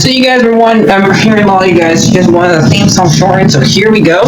So you guys were I'm hearing a lot of you guys wanted the theme song shortened, so here we go.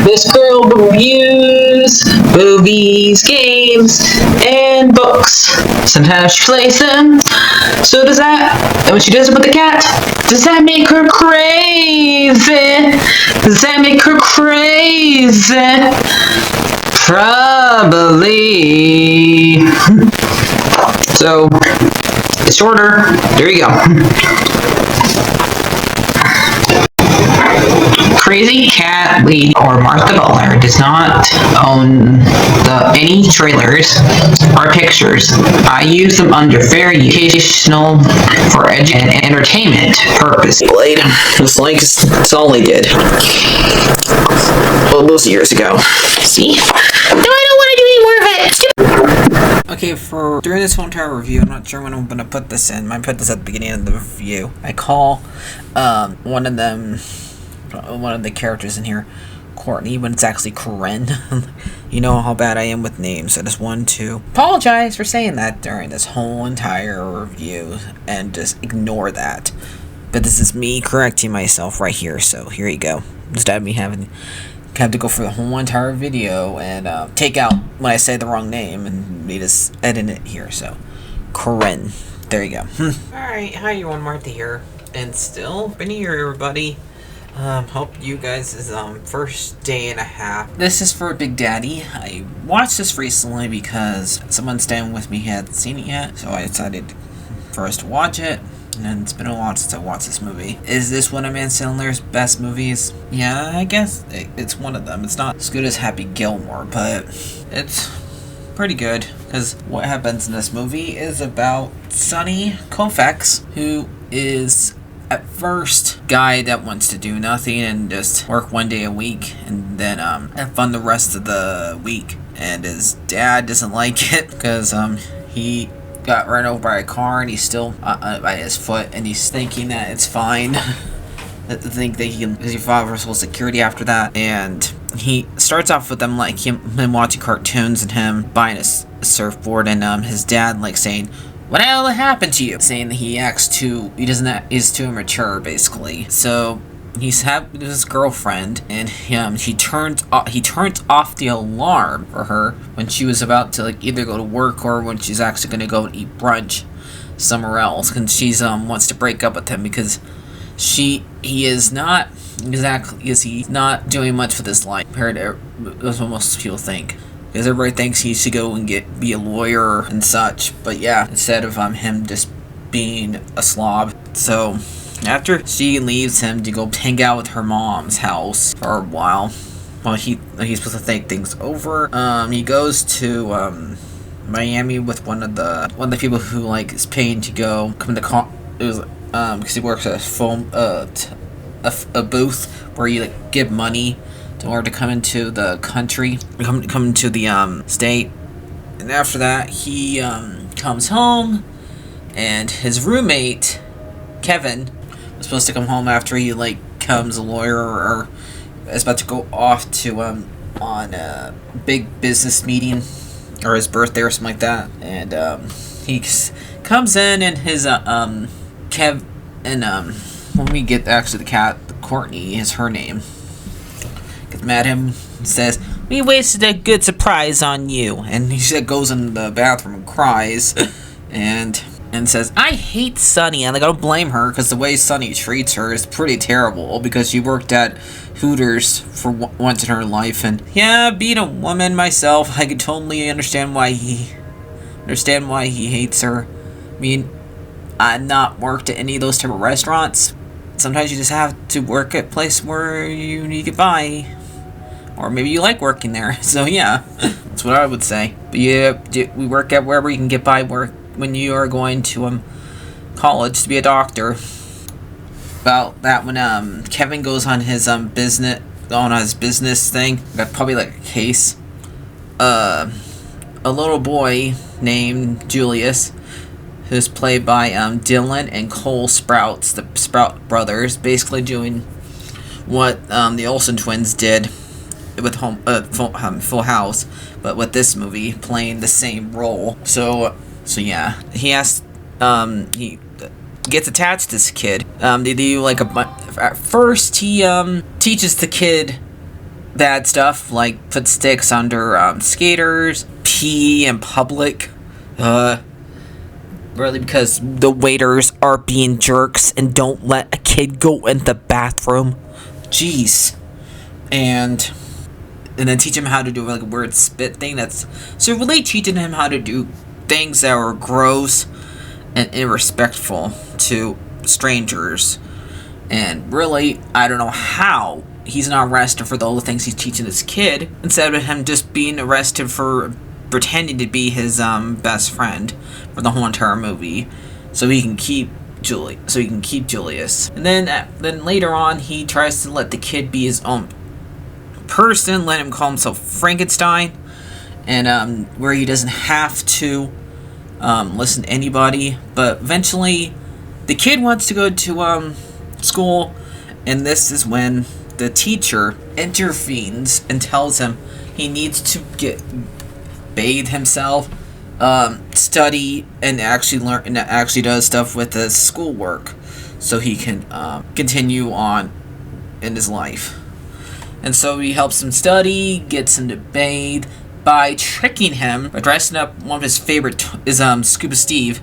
This girl reviews movies, games, and books. Sometimes she plays them. So does that, and when she does it with the cat, does that make her crazy? Does that make her crazy? Probably. So, it's shorter. There you go. CrazyCatLady or Martha Butler does not own any trailers or pictures. I use them under fair educational for and entertainment purpose. Looks like it's all they did. Well, those years ago. See? No, I don't want to do any more of it. Okay, during this whole entire review, I'm not sure when I'm gonna put this in. I might put this at the beginning of the review. I call one of the characters in here Courtney, when it's actually Corinne. You know how bad I am with names. I just wanted to apologize for saying that during this whole entire review and just ignore that. But this is me correcting myself right here, so here you go. Instead of me having to go for the whole entire video and take out when I say the wrong name and me just edit it here. So Corinne, there you go. Alright, hi everyone, Martha here, and still been here, everybody. Hope you guys' first day and a half. This is for Big Daddy. I watched this recently because someone staying with me hadn't seen it yet, so I decided for us to watch it. And it's been a while since I watched this movie. Is this one of Adam Sandler's best movies? Yeah, I guess it's one of them. It's not as good as Happy Gilmore, but it's pretty good. Because what happens in this movie is about Sonny Koufax, who is at first guy that wants to do nothing and just work one day a week and then have fun the rest of the week. And his dad doesn't like it because he got run over by a car and he's still by his foot, and he's thinking that it's fine. Think that he can, because he filed for Social Security after that. And he starts off with them like him watching cartoons and him buying a surfboard, and his dad like saying, "What the hell happened to you?" Saying that he's too immature, basically. So he's having his girlfriend, and he turns off the alarm for her when she was about to like either go to work or when she's actually going to go and eat brunch somewhere else, because she's wants to break up with him because he's not doing much with his life compared to what most people think. Because everybody thinks he should go and be a lawyer and such, but yeah, instead of him just being a slob. So after she leaves him to go hang out with her mom's house for a while he's supposed to think things over, he goes to Miami with one of the people who like is paying to go come to it was because he works at a booth where you like give money in order to come into the country, come into the state. And after that, he comes home, and his roommate Kevin was supposed to come home after he like becomes a lawyer or is about to go off to on a big business meeting or his birthday or something like that. And he comes in, and his Kev and when we get actually the cat, Courtney is her name, gets mad at him and says, "We wasted a good surprise on you." And he goes in the bathroom and cries and says, "I hate Sonny." And I don't blame her, because the way Sonny treats her is pretty terrible, because she worked at Hooters for once in her life. And yeah, being a woman myself, I can totally understand why he hates her. I mean, I've not worked at any of those type of restaurants. Sometimes you just have to work at a place where you need to get by. Or maybe you like working there. So yeah, that's what I would say. But yeah, we work at wherever you can get by when you are going to college to be a doctor. About that, when Kevin goes on his business thing, got probably like a case. A little boy named Julius, who's played by Dylan and Cole Sprouts, the Sprout brothers, basically doing what the Olsen twins did with Full House, but with this movie playing the same role. So yeah, he has gets attached to this kid. They do like at first he teaches the kid bad stuff, like put sticks under skaters, pee in public, really because the waiters are being jerks and don't let a kid go in the bathroom. Jeez. And then teach him how to do like a weird spit thing. That's so really teaching him how to do things that are gross and irrespectful to strangers. And really, I don't know how he's not arrested for all the things he's teaching this kid, instead of him just being arrested for pretending to be his best friend for the whole entire movie, so he can keep Julius. And then later on, he tries to let the kid be his own person, let him call himself Frankenstein, and where he doesn't have to listen to anybody. But eventually, the kid wants to go to school, and this is when the teacher intervenes and tells him he needs to bathe himself, study, and actually learn, and actually does stuff with his schoolwork, so he can continue on in his life. And so he helps him study, gets him to bathe by tricking him by dressing up one of his favorite is Scuba Steve,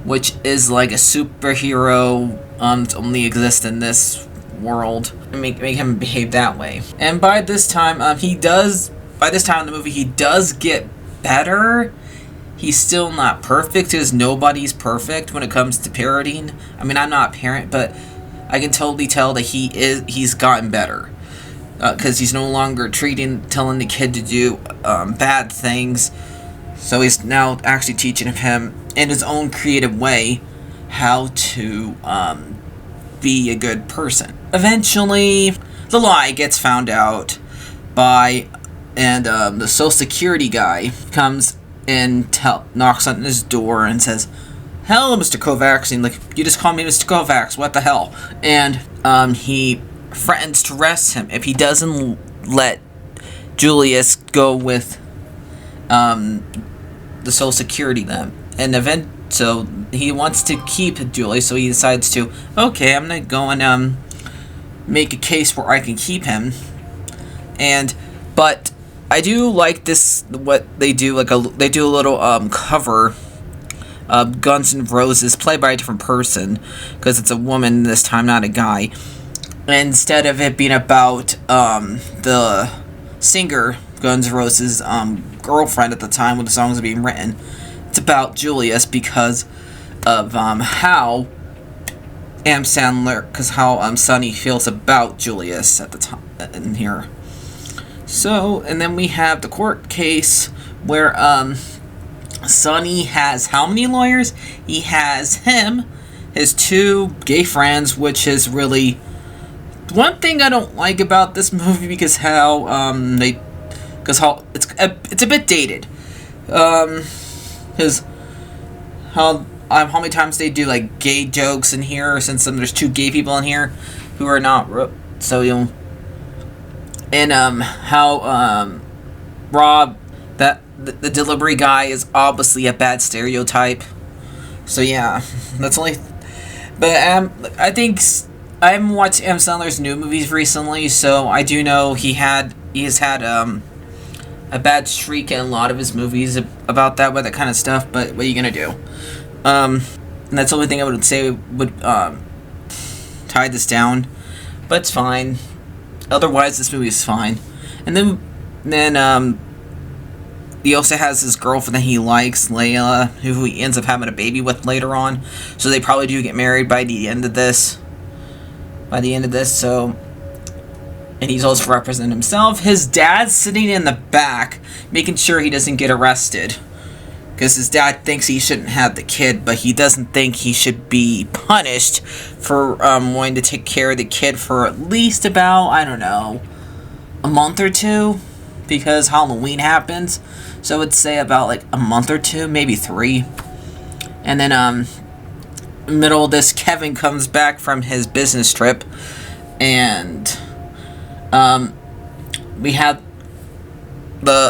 which is like a superhero only exists in this world, and make him behave that way. And by this time in the movie, he does get better. He's still not perfect, because nobody's perfect when it comes to parenting. I mean, I'm not a parent, but I can totally tell that he's gotten better. Because he's no longer telling the kid to do bad things. So he's now actually teaching him in his own creative way how to be a good person. Eventually, the lie gets found out and the Social Security guy comes and knocks on his door and says, "Hello, Mr. Kovacs." And like, "You just called me Mr. Kovacs, what the hell?" And he threatens to arrest him if he doesn't let Julius go with the Social Security then. And so he wants to keep Julius, so he decides to, okay, I'm gonna go and make a case where I can keep him. But I do like this, what they do, they do a little cover of Guns N' Roses, played by a different person, because it's a woman this time, not a guy. Instead of it being about the singer Guns N' Roses' girlfriend at the time when the songs were being written, it's about Julius because of how Sonny feels about Julius at the time in here. So, and then we have the court case where Sonny has how many lawyers? He has him, his two gay friends, which is really one thing I don't like about this movie, because how it's a bit dated. Because how many times they do like gay jokes in here, since there's two gay people in here who are not so and how Rob, that the delivery guy, is obviously a bad stereotype. So yeah, that's only. But I think I haven't watched Adam Sandler's new movies recently, so I do know he has had a bad streak in a lot of his movies about that kind of stuff. But what are you gonna do? And that's the only thing I would say would tie this down. But it's fine. Otherwise, this movie is fine. And then he also has his girlfriend that he likes, Layla, who he ends up having a baby with later on. So they probably do get married by the end of this. So, and he's also representing himself. His dad's sitting in the back, making sure he doesn't get arrested, because his dad thinks he shouldn't have the kid, but he doesn't think he should be punished for wanting to take care of the kid for at least about, I don't know, a month or two, because Halloween happens. So I would say about like a month or two, maybe 3. And then middle of this, Kevin comes back from his business trip, and we have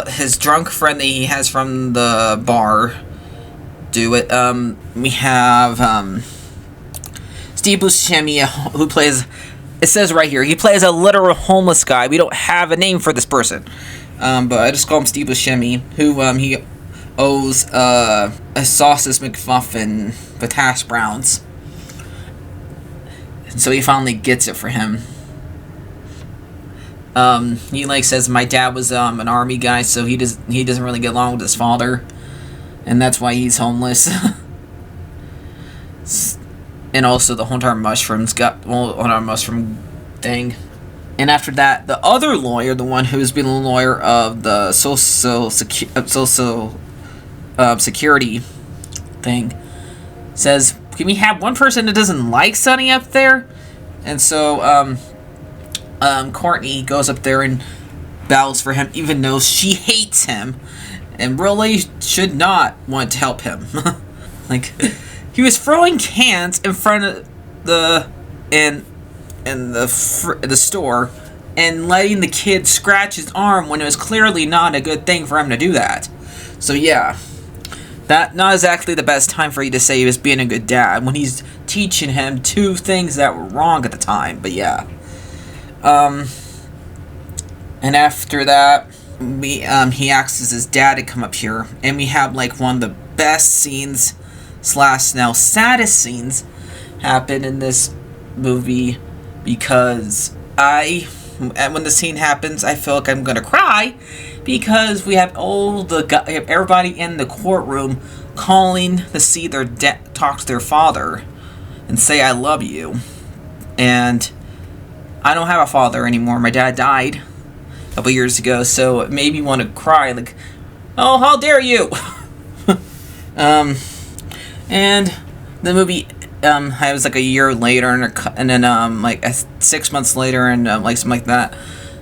his drunk friend that he has from the bar do it. We have Steve Buscemi, who plays, it says right here, he plays a literal homeless guy. We don't have a name for this person. But I just call him Steve Buscemi, who, he owes, a sausage McMuffin with hash browns. And so he finally gets it for him. He, like, says, my dad was, an army guy, so he doesn't really get along with his father. And that's why he's homeless. And also the whole entire mushroom thing. And after that, the other lawyer, the one who's been the lawyer of the social security thing, says, can we have one person that doesn't like Sonny up there? And so, Courtney goes up there and bows for him, even though she hates him and really should not want to help him. Like, he was throwing cans in front of the store and letting the kid scratch his arm when it was clearly not a good thing for him to do that. So yeah, that not exactly the best time for you to say he was being a good dad when he's teaching him two things that were wrong at the time. But yeah, and after that, he asks his dad to come up here, and we have like one of the best scenes / now saddest scenes happen in this movie, because when the scene happens, I feel like I'm gonna cry, because we have everybody in the courtroom calling to see their talk to their father and say I love you. And I don't have a father anymore. My dad died a couple years ago, so it made me want to cry, like, oh, how dare you. And the movie was like a year later, and then like 6 months later, and like something like that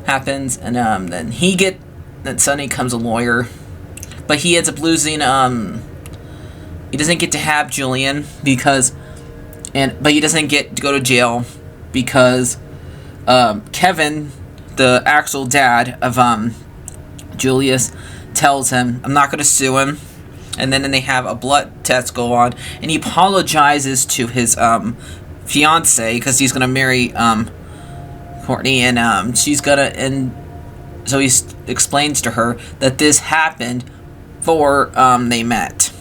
happens, and then Sonny becomes a lawyer, but he ends up losing. He doesn't get to have Julian but he doesn't get to go to jail because Kevin, the actual dad of Julius, tells him, I'm not going to sue him. And then they have a blood test go on, and he apologizes to his fiance, because he's gonna marry Courtney, and so he explains to her that this happened before they met.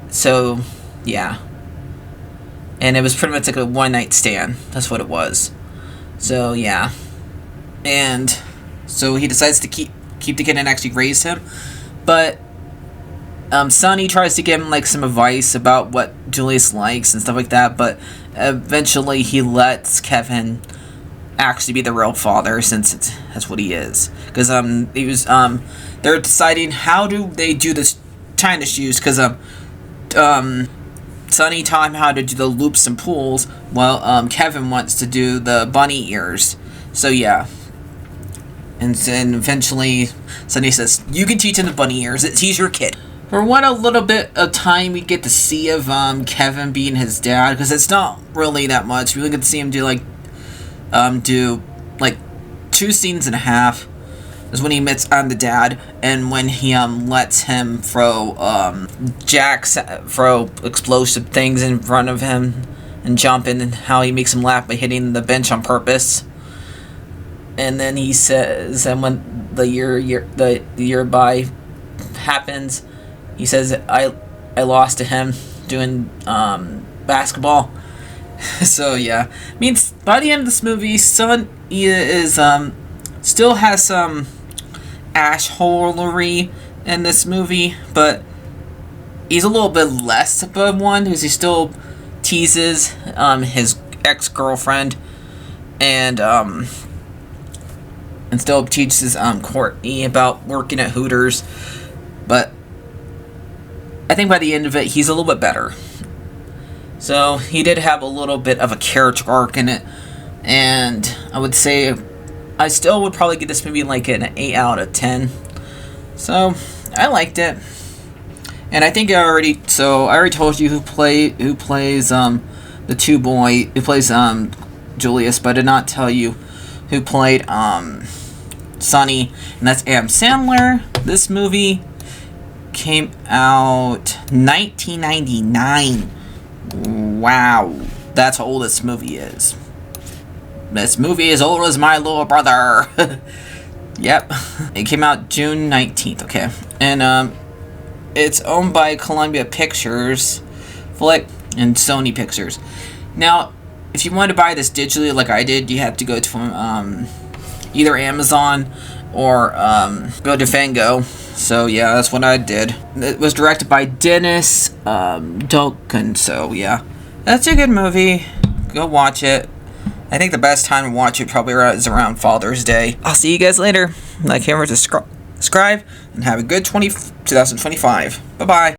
So yeah, and it was pretty much like a one-night stand. That's what it was. So yeah, and so he decides to keep the kid and actually raise him, but Sonny tries to give him like some advice about what Julius likes and stuff like that, but eventually he lets Kevin actually be the real father, since that's what he is. Because they're deciding how do they do this China shoes, because Sonny taught him how to do the loops and pulls, while Kevin wants to do the bunny ears. So yeah. And then eventually Sonny says, you can teach him the bunny ears, he's your kid. For what a little bit of time we get to see of Kevin being his dad, because it's not really that much. We only get to see him do like 2 scenes and a half. Is when he meets the dad, and when he lets him throw explosive things in front of him and jump in, and how he makes him laugh by hitting the bench on purpose. And then he says, and when the year by happens, he says, I lost to him doing basketball. So yeah, means by the end of this movie, Son is still has some ashholery in this movie, but he's a little bit less of one, because he still teases his ex-girlfriend, and still teaches Courtney about working at Hooters. But I think by the end of it, he's a little bit better. So he did have a little bit of a character arc in it, and I would say I still would probably give this movie like an 8 out of 10. So I liked it, and I think I already told you who plays Julius, but I did not tell you who played Sonny, and that's Adam Sandler. This movie came out 1999. Wow. That's how old this movie is. This movie is old as my little brother. Yep. It came out June 19th, okay. And, it's owned by Columbia Pictures, Flick, and Sony Pictures. Now, if you want to buy this digitally like I did, you have to go to, either Amazon or, go to Fango. So, yeah, that's what I did. It was directed by Dennis, Dolken, so, yeah. That's a good movie. Go watch it. I think the best time to watch it probably is around Father's Day. I'll see you guys later. Like, hammer, subscribe, and have a good 2025. Bye-bye.